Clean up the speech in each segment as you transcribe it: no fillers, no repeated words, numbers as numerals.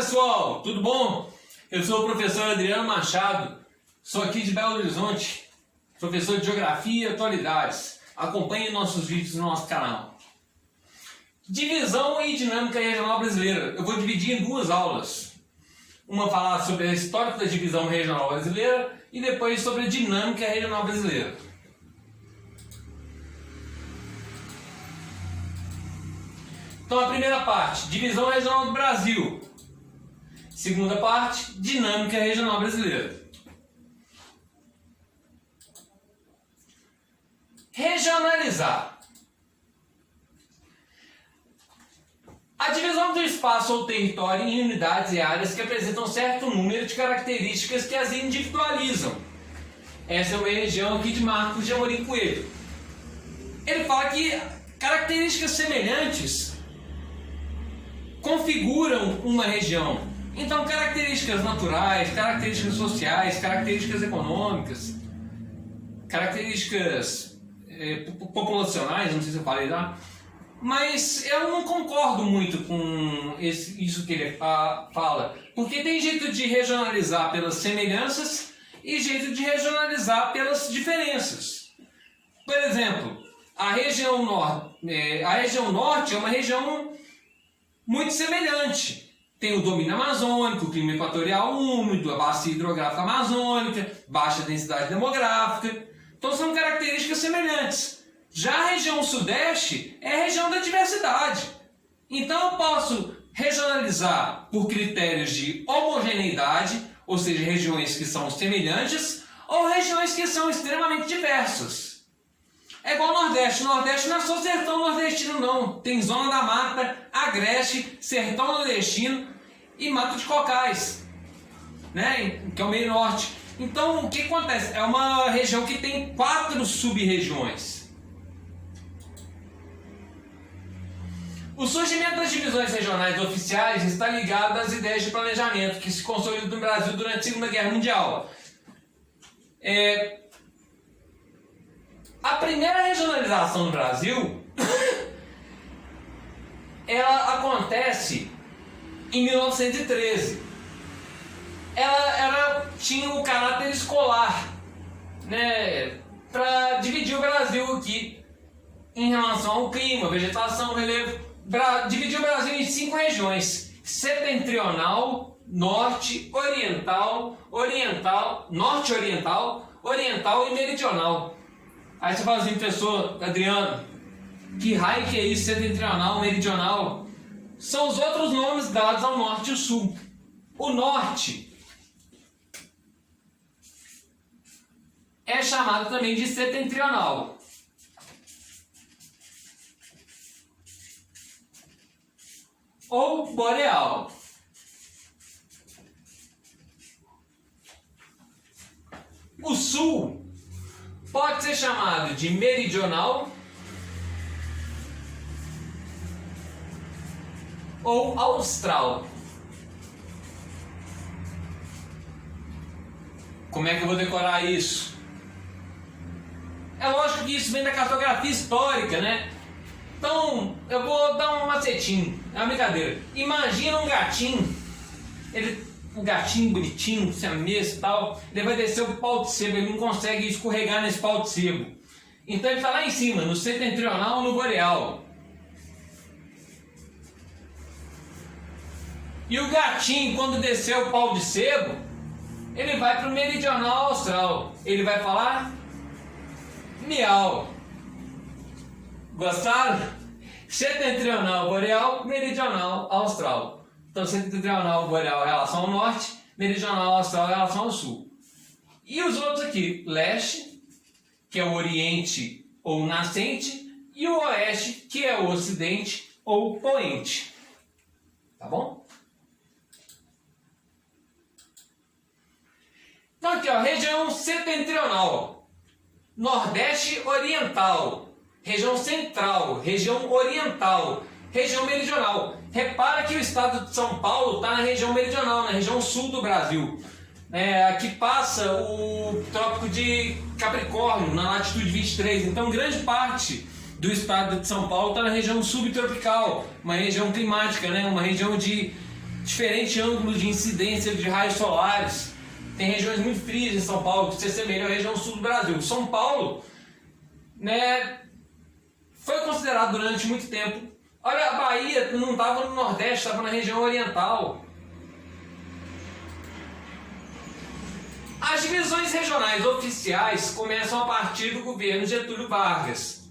pessoal, tudo bom? Eu sou o professor Adriano Machado, sou aqui de Belo Horizonte, professor de Geografia e Atualidades. Acompanhe nossos vídeos no nosso canal. Divisão e dinâmica regional brasileira. Eu vou dividir em duas aulas. Uma falar sobre a história da divisão regional brasileira e depois sobre a dinâmica regional brasileira. Então a primeira parte, divisão regional do Brasil. Segunda parte, dinâmica regional brasileira. Regionalizar. A divisão do espaço ou território em unidades e áreas que apresentam certo número de características que as individualizam. Essa é uma região aqui de Marcos de Amorim Coelho. Ele fala que características semelhantes configuram uma região. Então, características naturais, características sociais, características econômicas, características populacionais, não sei se eu falei lá, mas eu não concordo muito com isso que ele fala, porque tem jeito de regionalizar pelas semelhanças e jeito de regionalizar pelas diferenças. Por exemplo, a região norte é uma região muito semelhante. Tem o domínio amazônico, o clima equatorial úmido, a bacia hidrográfica amazônica, baixa densidade demográfica. Então são características semelhantes. Já a região sudeste é a região da diversidade. Então eu posso regionalizar por critérios de homogeneidade, ou seja, regiões que são semelhantes, ou regiões que são extremamente diversas. É igual ao Nordeste. Nordeste não é só sertão nordestino, não. Tem zona da mata, agreste, sertão nordestino e mato de cocais, né? Que é o meio norte. Então, o que acontece? É uma região que tem 4 sub-regiões. O surgimento das divisões regionais oficiais está ligado às ideias de planejamento que se consolidam no Brasil durante a Segunda Guerra Mundial. A primeira regionalização no Brasil ela acontece em 1913. Ela tinha o caráter escolar, né, para dividir o Brasil aqui em relação ao clima, vegetação, relevo. Dividir o Brasil em 5 regiões: setentrional, norte, oriental, norte-oriental, oriental e meridional. Aí você fala assim, professor Adriano, que raio que é isso, setentrional, meridional? São os outros nomes dados ao norte e ao sul. O norte é chamado também de setentrional. Ou boreal. O sul pode ser chamado de meridional ou austral. Como é que eu vou decorar isso? É lógico que isso vem da cartografia histórica, né? Então, eu vou dar um macetinho, é uma brincadeira. Imagina um gatinho, um gatinho bonitinho, siamês e tal, ele vai descer o pau de sebo, ele não consegue escorregar nesse pau de sebo. Então ele está lá em cima, no setentrional ou no boreal. E o gatinho, quando descer o pau de sebo, ele vai para o meridional austral. Ele vai falar miau. Gostaram? Setentrional boreal, meridional austral. Então, setentrional boreal em relação ao norte, meridional austral em relação ao sul. E os outros aqui, leste, que é o oriente ou nascente, e o oeste, que é o ocidente ou poente. Tá bom? Então aqui, ó, região setentrional, nordeste oriental, região central, região oriental, região meridional. Repara que o estado de São Paulo está na região meridional, na região sul do Brasil. Aqui passa o Trópico de Capricórnio, na latitude 23. Então, grande parte do estado de São Paulo está na região subtropical, uma região climática, né? Uma região de diferente ângulo de incidência de raios solares. Tem regiões muito frias em São Paulo, que se assemelham à região sul do Brasil. São Paulo, né, foi considerado durante muito tempo. Olha, a Bahia não estava no Nordeste, estava na região oriental. As divisões regionais oficiais começam a partir do governo Getúlio Vargas.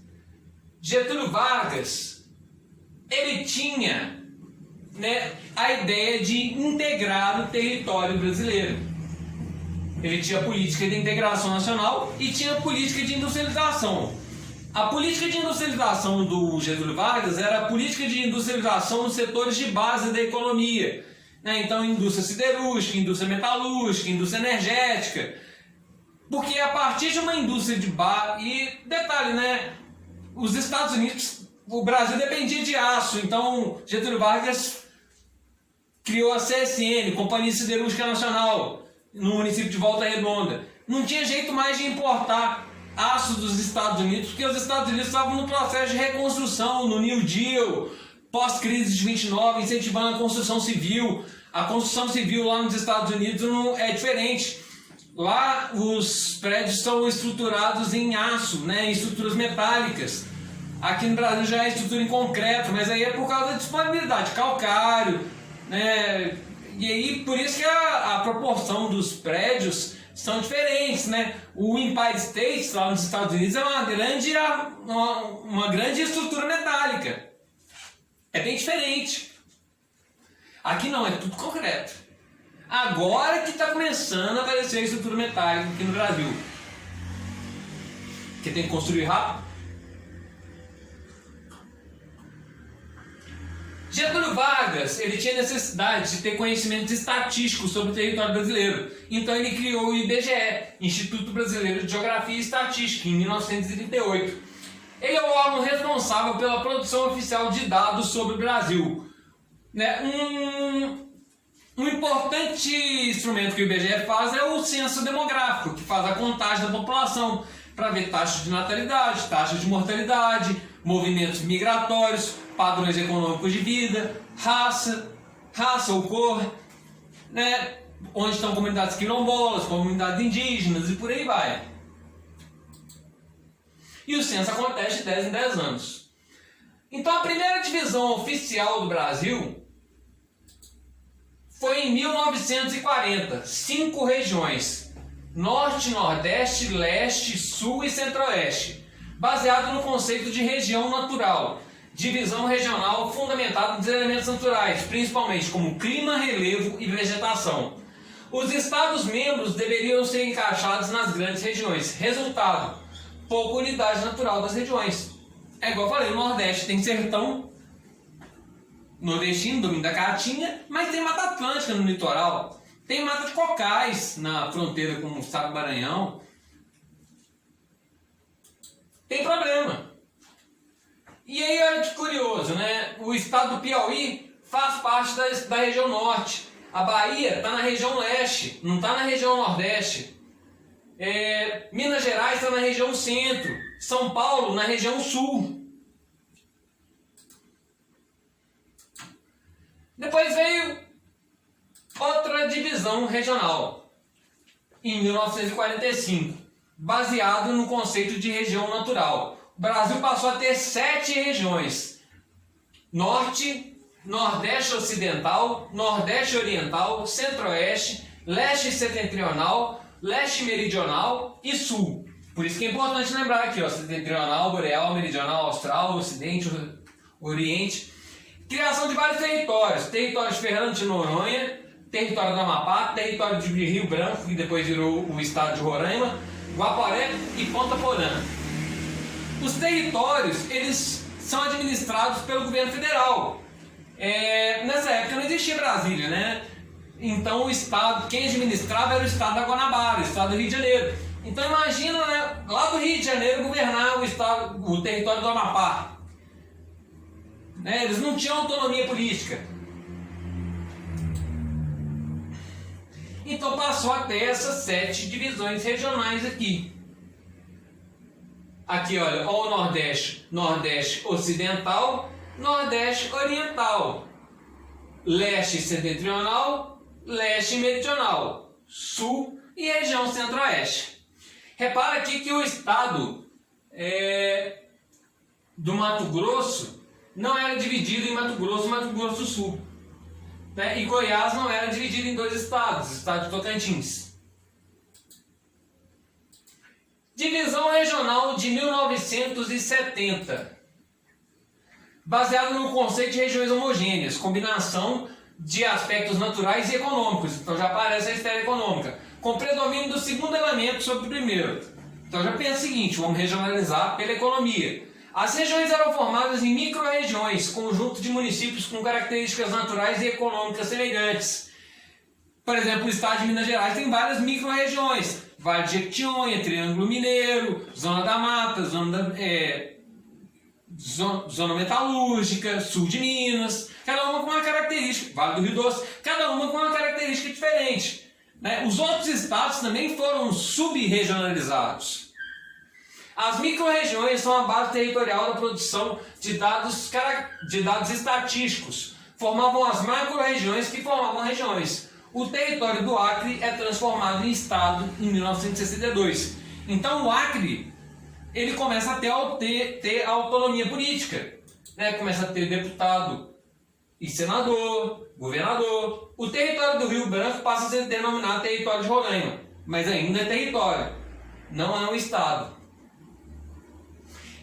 Getúlio Vargas, ele tinha, né, a ideia de integrar o território brasileiro. Ele tinha política de integração nacional e tinha política de industrialização. A política de industrialização do Getúlio Vargas era a política de industrialização nos setores de base da economia. Então, indústria siderúrgica, indústria metalúrgica, indústria energética. Porque a partir de uma indústria de base... E detalhe, né? Os Estados Unidos... O Brasil dependia de aço. Então, Getúlio Vargas criou a CSN, Companhia Siderúrgica Nacional, no município de Volta Redonda. Não tinha jeito mais de importar aço dos Estados Unidos, porque os Estados Unidos estavam no processo de reconstrução, no New Deal, pós-crise de 29, incentivando a construção civil. A construção civil lá nos Estados Unidos não é diferente. Lá os prédios são estruturados em aço, né, em estruturas metálicas. Aqui no Brasil já é estrutura em concreto, mas aí é por causa da disponibilidade, calcário, né? E aí por isso que a proporção dos prédios são diferentes, né? O Empire State lá nos Estados Unidos é uma grande estrutura metálica. É bem diferente. Aqui não, é tudo concreto. Agora que está começando a aparecer a estrutura metálica aqui no Brasil. Que tem que construir rápido. Getúlio Vargas, ele tinha necessidade de ter conhecimentos estatísticos sobre o território brasileiro. Então ele criou o IBGE, Instituto Brasileiro de Geografia e Estatística, em 1938. Ele é o órgão responsável pela produção oficial de dados sobre o Brasil. Um importante instrumento que o IBGE faz é o censo demográfico, que faz a contagem da população para ver taxas de natalidade, taxas de mortalidade, movimentos migratórios, padrões econômicos de vida, raça ou cor, né? Onde estão comunidades quilombolas, comunidades indígenas e por aí vai. E o censo acontece de 10 em 10 anos. Então a primeira divisão oficial do Brasil foi em 1940, 5 regiões: Norte, Nordeste, Leste, Sul e Centro-Oeste, baseado no conceito de região natural, divisão regional fundamentada nos elementos naturais, principalmente como clima, relevo e vegetação. Os estados-membros deveriam ser encaixados nas grandes regiões. Resultado: pouca unidade natural das regiões. É igual eu falei, o Nordeste tem sertão nordestino, domínio da Caatinga, mas tem Mata Atlântica no litoral. Tem mata de cocais na fronteira com o estado do Maranhão. Tem problema. E aí olha que curioso, né? O estado do Piauí faz parte da região norte. A Bahia está na região leste, não está na região nordeste. Minas Gerais está na região centro. São Paulo na região sul. Depois veio outra divisão regional, em 1945, baseado no conceito de região natural. O Brasil passou a ter 7 regiões: Norte, Nordeste Ocidental, Nordeste Oriental, Centro-Oeste, Leste Setentrional, Leste Meridional e Sul. Por isso que é importante lembrar aqui, ó, Setentrional, Boreal, Meridional, Austral, Ocidente, Oriente. Criação de vários territórios: território de Fernando de Noronha, território do Amapá, território de Rio Branco, que depois virou o estado de Roraima, Guaporé e Ponta Porã. Os territórios, eles são administrados pelo governo federal. Nessa época não existia Brasília, né? Então o estado, quem administrava era o estado da Guanabara, o estado do Rio de Janeiro. Então imagina, né, lá do Rio de Janeiro governar o território do Amapá. Eles não tinham autonomia política. Então passou a ter essas 7 divisões regionais aqui. Aqui, olha, ó, o Nordeste, Nordeste Ocidental, Nordeste Oriental. leste setentrional, leste meridional, sul e região centro-oeste. Repara aqui que o estado do Mato Grosso não era dividido em Mato Grosso e Mato Grosso do Sul. Né? E Goiás não era dividido em dois estados, o estado de Tocantins. Divisão regional de 1970, baseada no conceito de regiões homogêneas, combinação de aspectos naturais e econômicos. Então já aparece a esfera econômica, com predomínio do segundo elemento sobre o primeiro. Então já pensa o seguinte, vamos regionalizar pela economia. As regiões eram formadas em micro-regiões, conjunto de municípios com características naturais e econômicas semelhantes. Por exemplo, o estado de Minas Gerais tem várias micro-regiões. Vale de Jequitinhonha, Triângulo Mineiro, Zona da Mata, Zona Metalúrgica, Sul de Minas, cada uma com uma característica, Vale do Rio Doce, cada uma com uma característica diferente. Né? Os outros estados também foram sub-regionalizados. As micro-regiões são a base territorial da produção de dados estatísticos. Formavam as macro-regiões que formavam regiões. O território do Acre é transformado em estado em 1962. Então o Acre ele começa a ter autonomia política. Né? Começa a ter deputado e senador, governador. O território do Rio Branco passa a ser denominado território de Roraima, mas ainda é território, não é um estado.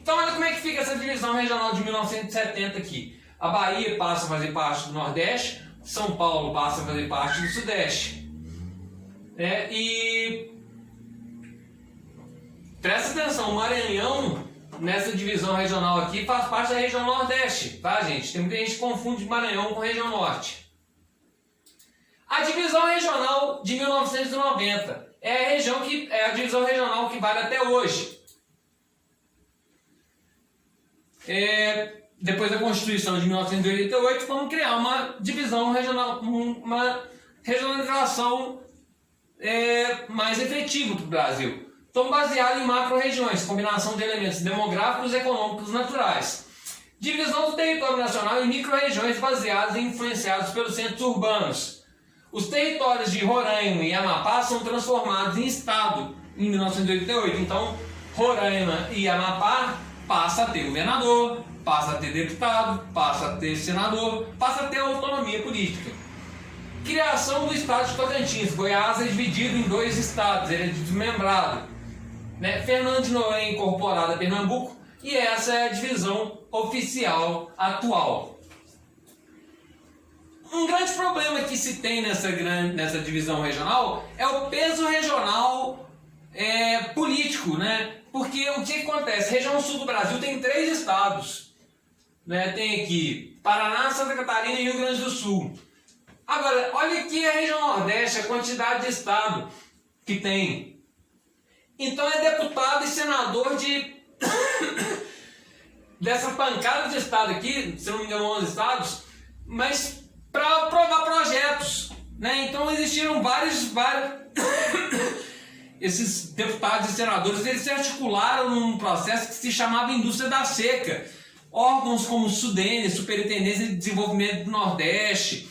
Então olha como é que fica essa divisão regional de 1970 aqui. A Bahia passa a fazer parte do Nordeste, São Paulo passa a fazer parte do Sudeste. E presta atenção, o Maranhão, nessa divisão regional aqui, faz parte da região Nordeste, tá, gente? Tem muita gente que confunde Maranhão com região Norte. A divisão regional de 1990 é a divisão regional que vale até hoje. Depois da Constituição de 1988, vamos criar uma divisão regional, uma regionalização mais efetiva para o Brasil. Então, baseado em macro-regiões, combinação de elementos demográficos, econômicos e naturais. Divisão do território nacional em micro-regiões baseadas e influenciadas pelos centros urbanos. Os territórios de Roraima e Amapá são transformados em estado em 1988. Então, Roraima e Amapá passa a ter governador, passa a ter deputado, passa a ter senador, passa a ter autonomia política. Criação do estado de Tocantins. Goiás é dividido em dois estados, ele é desmembrado. Fernando de Noronha incorporado a Pernambuco, e essa é a divisão oficial atual. Um grande problema que se tem nessa divisão regional é o peso regional político, né? Porque o que acontece? A região sul do Brasil tem 3 estados. Tem aqui Paraná, Santa Catarina e Rio Grande do Sul. Agora, olha aqui a região Nordeste, a quantidade de estado que tem. Então é deputado e senador dessa pancada de estado aqui, se não me engano 11 estados, mas para aprovar projetos. Então existiram vários esses deputados e senadores, eles se articularam num processo que se chamava Indústria da Seca. Órgãos como o SUDENE, Superintendência de Desenvolvimento do Nordeste,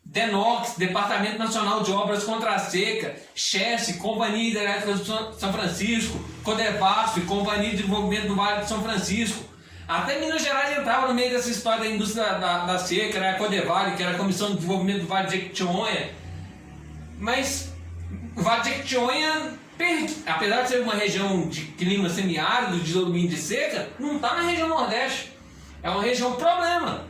DENOX, Departamento Nacional de Obras contra a Seca, CHESS, Companhia Hidrelétrica de São Francisco, CODEVASF, Companhia de Desenvolvimento do Vale de São Francisco. Até Minas Gerais entrava no meio dessa história da indústria da seca, a CODEVALE, que era a Comissão de Desenvolvimento do Vale de Jequitinhonha. Mas o Vale de Jequitinhonha, apesar de ser uma região de clima semiárido, de domínio de seca, não está na região Nordeste. É uma região problema.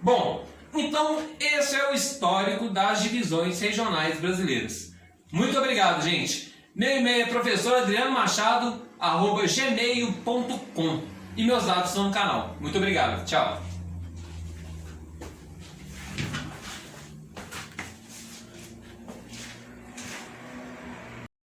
Bom, então esse é o histórico das divisões regionais brasileiras. Muito obrigado, gente. Meu e-mail é professoradrianomachado@gmail.com e meus dados estão no canal. Muito obrigado. Tchau.